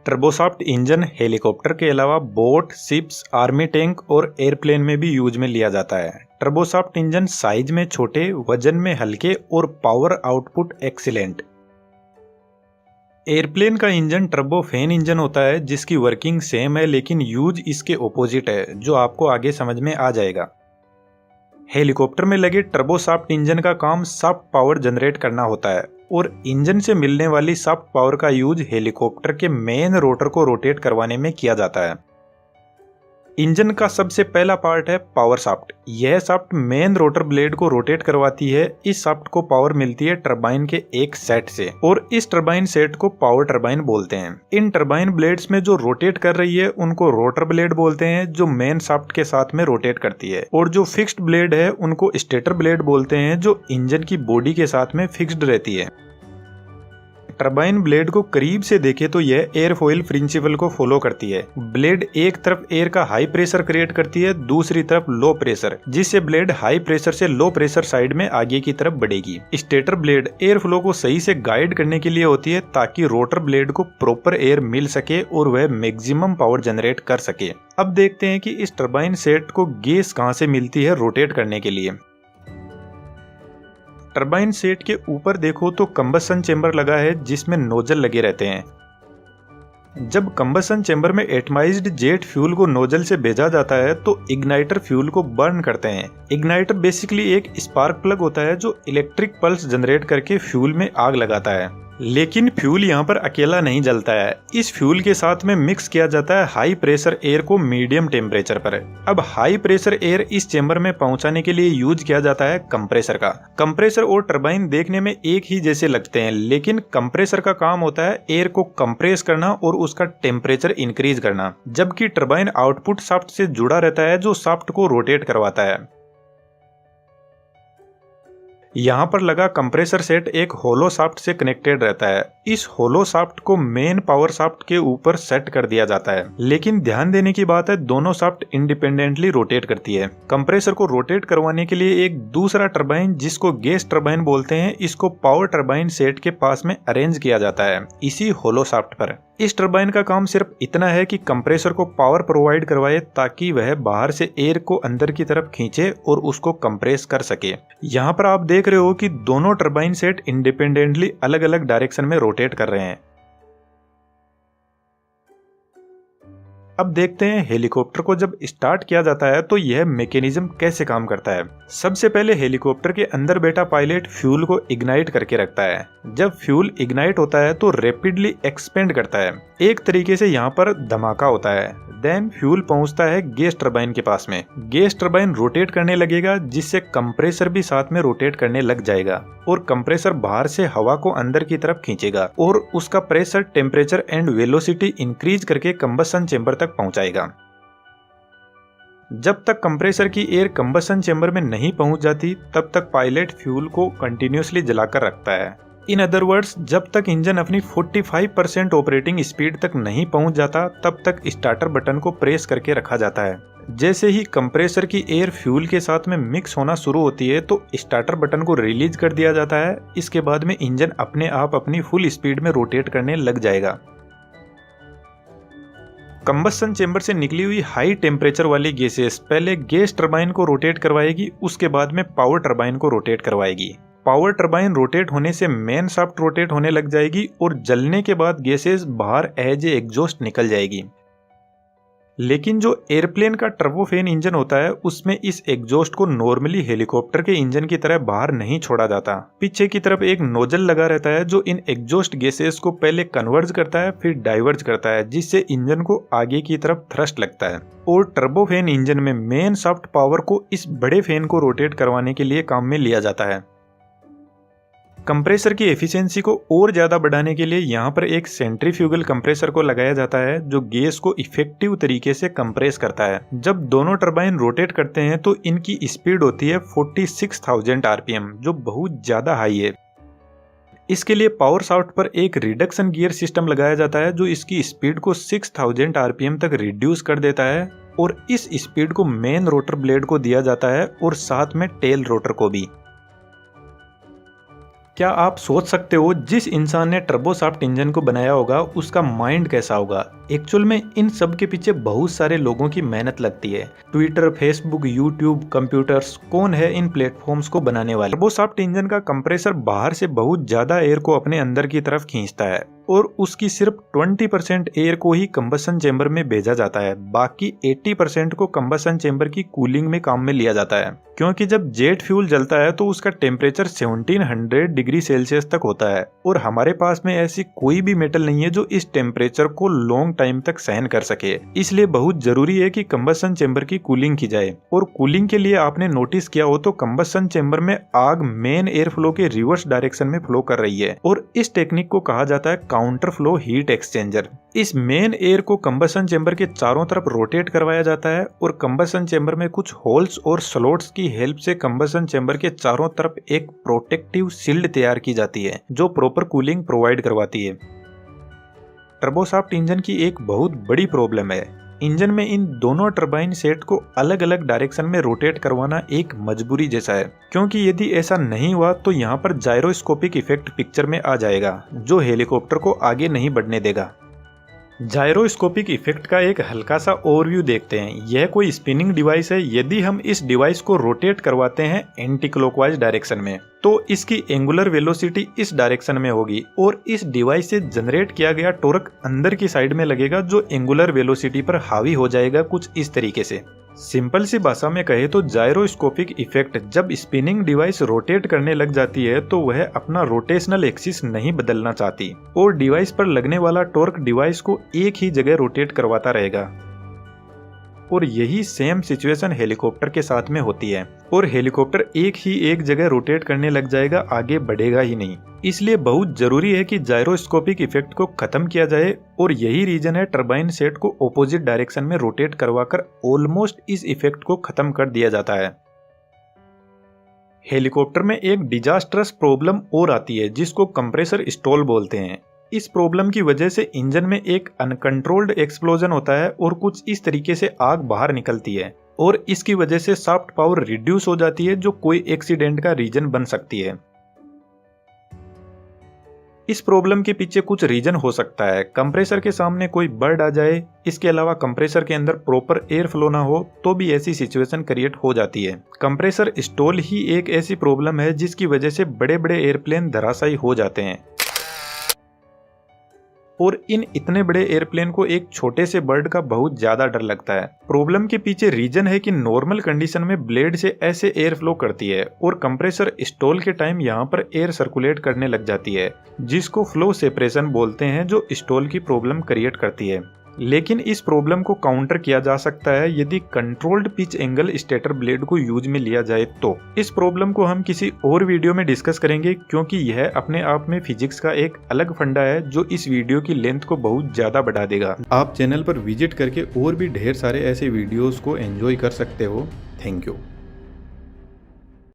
टर्बोसाफ्ट engine helicopter के अलावा boat, ships, army tank और एयरप्लेन में भी यूज में लिया जाता है। टर्बोसाफ्ट इंजन साइज में छोटे, वजन में हल्के और पावर आउटपुट एक्सीलेंट। एयरप्लेन का इंजन टर्बोफैन इंजन होता है जिसकी वर्किंग सेम है लेकिन यूज इसके ऑपोजिट है, जो आपको आगे समझ में आ जाएगा। हेलीकॉप्टर में लगे टर्बोसाफ्ट इंजन का काम सॉफ्ट पावर जनरेट करना होता है और इंजन से मिलने वाली सॉफ्ट पावर का यूज हेलीकॉप्टर के मेन रोटर को रोटेट करवाने में किया जाता है। इंजन का सबसे पहला पार्ट है पावर शाफ्ट। यह शाफ्ट मेन रोटर ब्लेड को रोटेट करवाती है। इस शाफ्ट को पावर मिलती है टरबाइन के एक सेट से और इस टरबाइन सेट को पावर टरबाइन बोलते हैं। इन टरबाइन ब्लेड्स में जो रोटेट कर रही है उनको रोटर ब्लेड बोलते हैं, जो मेन शाफ्ट के साथ में रोटेट करती है, और जो फिक्स्ड ब्लेड है उनको स्टेटर ब्लेड बोलते हैं, जो इंजन की बॉडी के साथ में फिक्स्ड रहती है। टरबाइन ब्लेड को करीब से देखें तो यह एयरफॉइल प्रिंसिपल को फॉलो करती है। ब्लेड एक तरफ एयर का हाई प्रेशर क्रिएट करती है, दूसरी तरफ लो प्रेशर, जिससे ब्लेड हाई प्रेशर से लो प्रेशर साइड में आगे की तरफ बढ़ेगी। स्टेटर ब्लेड एयर फ्लो को सही से गाइड करने के लिए होती है ताकि रोटर ब्लेड को प्रॉपर एयर मिल सके और वह मैक्सिमम पावर जनरेट कर सके। अब देखते हैं कि इस टरबाइन सेट को गैस कहां से मिलती है रोटेट करने के लिए। टरबाइन सेट के ऊपर देखो तो कंबसन चेंबर लगा है जिसमें नोजल लगे रहते हैं। जब कंबसन चेंबर में एटमाइज्ड जेट फ्यूल को नोजल से भेजा जाता है तो इग्नाइटर फ्यूल को बर्न करते हैं। इग्नाइटर बेसिकली एक स्पार्क प्लग होता है जो इलेक्ट्रिक पल्स जनरेट करके फ्यूल में आग लगाता है। लेकिन फ्यूल यहाँ पर अकेला नहीं जलता है, इस फ्यूल के साथ में मिक्स किया जाता है हाई प्रेशर एयर को मीडियम टेम्परेचर पर। अब हाई प्रेशर एयर इस चेंबर में पहुंचाने के लिए यूज किया जाता है कंप्रेसर का। कंप्रेसर और टरबाइन देखने में एक ही जैसे लगते हैं, लेकिन कंप्रेसर का काम होता है एयर को कंप्रेस करना और उसका टेम्परेचर इंक्रीज करना, जबकि टरबाइन आउटपुट शाफ्ट से जुड़ा रहता है जो शाफ्ट को रोटेट करवाता है। यहाँ पर लगा कंप्रेसर सेट एक होलो शाफ्ट से कनेक्टेड रहता है। इस होलो शाफ्ट को मेन पावर शाफ्ट के ऊपर सेट कर दिया जाता है, लेकिन ध्यान देने की बात है दोनों शाफ्ट इंडिपेंडेंटली रोटेट करती है। कंप्रेसर को रोटेट करवाने के लिए एक दूसरा टरबाइन जिसको गैस टरबाइन बोलते हैं, इसको पावर टरबाइन सेट के पास में अरेंज किया जाता है इसी होलो शाफ्ट पर। इस टरबाइन का काम सिर्फ इतना है कि कंप्रेसर को पावर प्रोवाइड करवाए ताकि वह बाहर से एयर को अंदर की तरफ खींचे और उसको कंप्रेस कर सके। यहाँ पर आप देख रहे हो कि दोनों टरबाइन सेट इंडिपेंडेंटली अलग अलग डायरेक्शन में रोटेट कर रहे हैं। अब देखते हैं हेलीकॉप्टर को जब स्टार्ट किया जाता है तो यह मैकेनिज्म कैसे काम करता है। सबसे पहले हेलीकॉप्टर के अंदर बैठा पायलट फ्यूल को इग्नाइट करके रखता है। जब फ्यूल इग्नाइट होता है तो रैपिडली एक्सपेंड करता है, एक तरीके से यहाँ पर धमाका होता है। देन फ्यूल पहुंचता है गैस टरबाइन के पास में। गैस टरबाइन रोटेट करने लगेगा जिससे कंप्रेसर भी साथ में रोटेट करने लग जाएगा और कंप्रेसर बाहर से हवा को अंदर की तरफ खींचेगा और उसका pressure, temperature and velocity increase करके कंबसन चेंबर तक पहुंचाएगा। जब तक कंप्रेसर की एयर कंबसन चेंबर में नहीं पहुंच जाती तब तक पायलट फ्यूल को कंटिन्यूसली जलाकर रखता है। इन अदर वर्ड्स, जब तक इंजन अपनी 45% ऑपरेटिंग स्पीड तक नहीं पहुंच जाता तब तक स्टार्टर बटन को प्रेस करके रखा जाता है। जैसे ही कंप्रेसर की एयर फ्यूल के साथ में मिक्स होना शुरू होती है तो स्टार्टर बटन को रिलीज कर दिया जाता है। इसके बाद में इंजन अपने आप अपनी फुल स्पीड में रोटेट करने लग जाएगा। कंबसन चेंबर से निकली हुई हाई टेम्परेचर वाली गैसेस पहले गैस टरबाइन को रोटेट करवाएगी, उसके बाद में पावर टरबाइन को रोटेट करवाएगी। पावर टरबाइन रोटेट होने से मेन शाफ्ट रोटेट होने लग जाएगी और जलने के बाद गैसेस बाहर एज ए एग्जॉस्ट निकल जाएगी। लेकिन जो एयरप्लेन का टर्बोफैन इंजन होता है उसमें इस एग्जॉस्ट को नॉर्मली हेलीकॉप्टर के इंजन की तरह बाहर नहीं छोड़ा जाता। पीछे की तरफ एक नोजल लगा रहता है जो इन एग्जॉस्ट गैसेस को पहले कन्वर्ज करता है फिर डाइवर्ज करता है, जिससे इंजन को आगे की तरफ थ्रस्ट लगता है। और टर्बोफैन इंजन में मेन शाफ्ट पावर को इस बड़े फैन को रोटेट करवाने के लिए काम में लिया जाता है। कंप्रेसर की एफिशिएंसी को और ज्यादा बढ़ाने के लिए यहाँ पर एक सेंट्रीफ्यूगल कंप्रेसर को लगाया जाता है जो गैस को इफेक्टिव तरीके से कंप्रेस करता है। जब दोनों टरबाइन रोटेट करते हैं तो इनकी स्पीड होती है 46,000 आरपीएम, जो बहुत ज्यादा हाई है। इसके लिए पावर शाफ्ट पर एक रिडक्शन गियर सिस्टम लगाया जाता है जो इसकी स्पीड को 6,000 आरपीएम तक रिड्यूस कर देता है और इस स्पीड को मेन रोटर ब्लेड को दिया जाता है और साथ में टेल रोटर को भी। क्या आप सोच सकते हो जिस इंसान ने टर्बोसॉफ्ट इंजन को बनाया होगा उसका माइंड कैसा होगा? एक्चुअल में इन सब के पीछे बहुत सारे लोगों की मेहनत लगती है। ट्विटर, फेसबुक, यूट्यूब, कंप्यूटर्स, कौन है इन प्लेटफॉर्म्स को बनाने वाले? टर्बोसॉफ्ट इंजन का कंप्रेसर बाहर से बहुत ज्यादा एयर को अपने अंदर की तरफ खींचता है और उसकी सिर्फ 20% एयर को ही कंबसन चेंबर में भेजा जाता है। बाकी 80% को कंबसन चेंबर की कूलिंग में काम में लिया जाता है, क्योंकि जब जेट फ्यूल जलता है तो उसका टेम्परेचर 1700 डिग्री सेल्सियस तक होता है और हमारे पास में ऐसी कोई भी मेटल नहीं है जो इस टेम्परेचर को लॉन्ग टाइम तक सहन कर सके। इसलिए बहुत जरूरी है कि कंबसन चेंबर की कूलिंग की जाए। और कूलिंग के लिए आपने नोटिस किया हो तो कंबसन चेंबर में आग मेन एयर फ्लो के रिवर्स डायरेक्शन में फ्लो कर रही है और इस टेक्निक को कहा जाता है काउंटर फ्लो हीट एक्सचेंजर। इस मेन एयर को कंबसन चेंबर के चारों तरफ रोटेट करवाया जाता है और कंबसन चेंबर में कुछ होल्स और स्लॉट्स की हेल्प से कंबसन चेंबर के चारों तरफ एक प्रोटेक्टिव शील्ड तैयार की जाती है जो प्रॉपर कूलिंग प्रोवाइड करवाती है। टर्बोसॉफ्ट इंजन की एक बहुत बड़ी प्रॉब्लम है, इंजन में इन दोनों टरबाइन सेट को अलग अलग डायरेक्शन में रोटेट करवाना एक मजबूरी जैसा है, क्योंकि यदि ऐसा नहीं हुआ तो यहाँ पर जायरोस्कोपिक इफेक्ट पिक्चर में आ जाएगा जो हेलीकॉप्टर को आगे नहीं बढ़ने देगा। जायरोस्कोपिक इफेक्ट का एक हल्का सा ओवरव्यू देखते हैं। यह कोई स्पिनिंग डिवाइस है। यदि हम इस डिवाइस को रोटेट करवाते हैं एंटी क्लॉकवाइज डायरेक्शन में तो इसकी एंगुलर वेलोसिटी इस डायरेक्शन में होगी और इस डिवाइस से जनरेट किया गया टॉर्क अंदर की साइड में लगेगा जो एंगुलर वेलोसिटी पर हावी हो जाएगा कुछ इस तरीके से। सिंपल सी भाषा में कहे तो जायरोस्कोपिक इफेक्ट जब स्पिनिंग डिवाइस रोटेट करने लग जाती है तो वह अपना रोटेशनल एक्सिस नहीं बदलना चाहती और डिवाइस पर लगने वाला टॉर्क डिवाइस को एक ही जगह रोटेट करवाता रहेगा। और यही सेम सिचुएशन हेलीकॉप्टर के साथ में होती है और हेलीकॉप्टर एक जगह रोटेट करने लग जाएगा, आगे बढ़ेगा ही नहीं। इसलिए बहुत जरूरी है कि जायरोस्कोपिक इफेक्ट को खत्म किया जाए और यही रीजन है टरबाइन सेट को ऑपोजिट डायरेक्शन में रोटेट करवाकर ऑलमोस्ट इस इफेक्ट को खत्म कर दिया जाता है। हेलीकॉप्टर में एक डिजास्टरस प्रॉब्लम और आती है जिसको कंप्रेसर स्टॉल बोलते हैं। इस प्रॉब्लम की वजह से इंजन में एक अनकंट्रोल्ड एक्सप्लोजन होता है और कुछ इस तरीके से आग बाहर निकलती है और इसकी वजह से शाफ्ट पावर रिड्यूस हो जाती है जो कोई एक्सीडेंट का रीजन बन सकती है। इस प्रॉब्लम के पीछे कुछ रीजन हो सकता है। कंप्रेसर के सामने कोई बर्ड आ जाए, इसके अलावा कंप्रेसर के अंदर प्रॉपर एयर फ्लो ना हो तो भी ऐसी सिचुएशन क्रिएट हो जाती है। कंप्रेसर स्टॉल ही एक ऐसी प्रॉब्लम है जिसकी वजह से बड़े बड़े एयरप्लेन धराशायी हो जाते हैं और इन इतने बड़े एयरप्लेन को एक छोटे से बर्ड का बहुत ज्यादा डर लगता है। प्रॉब्लम के पीछे रीजन है कि नॉर्मल कंडीशन में ब्लेड से ऐसे एयर फ्लो करती है और कंप्रेसर स्टॉल के टाइम यहाँ पर एयर सर्कुलेट करने लग जाती है जिसको फ्लो सेपरेशन बोलते हैं जो स्टॉल की प्रॉब्लम क्रिएट करती है। लेकिन इस प्रॉब्लम को काउंटर किया जा सकता है यदि controlled pitch angle stator blade को यूज में लिया जाए तो। इस प्रॉब्लम को हम किसी और वीडियो में डिस्कस करेंगे क्योंकि यह अपने आप में फिजिक्स का एक अलग फंडा है जो इस वीडियो की लेंथ को बहुत ज्यादा बढ़ा देगा। आप चैनल पर विजिट करके और भी ढेर सारे ऐसे वीडियोस को एंजॉय कर सकते हो। Thank you.